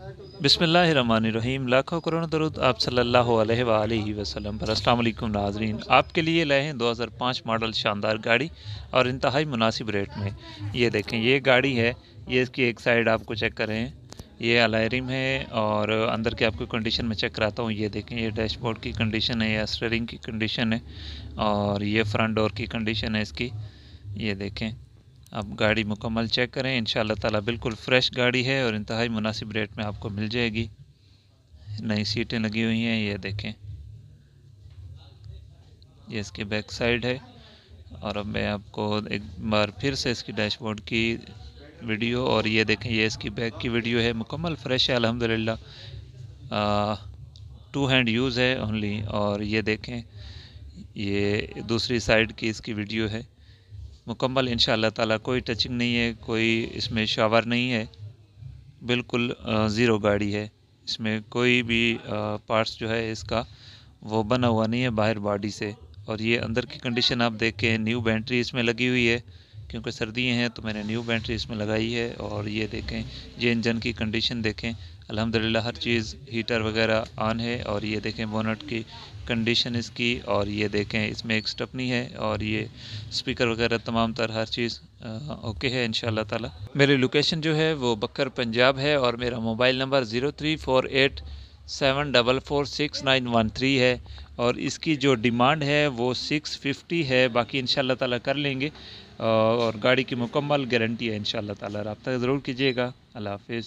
बिस्मिल्लाहिर्रहमानिर्रहीम। लाखों करोड़ दरूद आप सल्लल्लाहु अलैहि वसल्लम पर। अस्सलाम वालेकुम नाज़रीन, आपके लिए लाए हैं 2005 मॉडल शानदार गाड़ी और इंतहाई मुनासिब रेट में। ये देखें, ये गाड़ी है। ये इसकी एक साइड आपको चेक करें, ये अलायरिम है और अंदर के आपको कंडीशन में चेक कराता हूँ। ये देखें, ये डैशबोर्ड की कंडीशन है, या स्टीयरिंग की कंडीशन है, और ये फ्रंट डोर की कंडीशन है इसकी। ये देखें, आप गाड़ी मुकम्मल चेक करें। इंशाअल्लाह ताला बिल्कुल फ़्रेश गाड़ी है और इंतहाई मुनासिब रेट में आपको मिल जाएगी। नई सीटें लगी हुई हैं, ये देखें। ये इसकी बैक साइड है। और अब मैं आपको एक बार फिर से इसकी डैशबोर्ड की वीडियो, और ये देखें, ये इसकी बैक की वीडियो है। मुकम्मल फ़्रेश है अल्हम्दुलिल्लाह। टू हैंड यूज़ है ओनली। और ये देखें, ये दूसरी साइड की इसकी वीडियो है। मुकम्मल इंशाअल्लाह ताला, कोई टचिंग नहीं है, कोई इसमें शावर नहीं है, बिल्कुल ज़ीरो गाड़ी है। इसमें कोई भी पार्ट्स जो है इसका वो बना हुआ नहीं है बाहर बॉडी से। और ये अंदर की कंडीशन आप देखें, न्यू बैटरी इसमें लगी हुई है, क्योंकि सर्दियाँ हैं तो मैंने न्यू बैटरी इसमें लगाई है। और ये देखें, ये इंजन की कंडीशन देखें, अल्हम्दुलिल्लाह हर चीज़ हीटर वगैरह ऑन है। और ये देखें बोनट की कंडीशन इसकी। और ये देखें, इसमें एक स्टेपनी है, और ये स्पीकर वगैरह तमाम तर हर चीज़ ओके है इंशाअल्लाह ताला। मेरी लोकेशन जो है वो बकर पंजाब है, और मेरा मोबाइल नंबर 0348744691 है। और इसकी जो डिमांड है वो 650 है। बाकी इंशाअल्लाह ताला कर लेंगे, और गाड़ी की मुकम्मल गारंटी है इंशाअल्लाह ताला। रब्ता ज़रूर कीजिएगा। अल्लाह हाफिज़।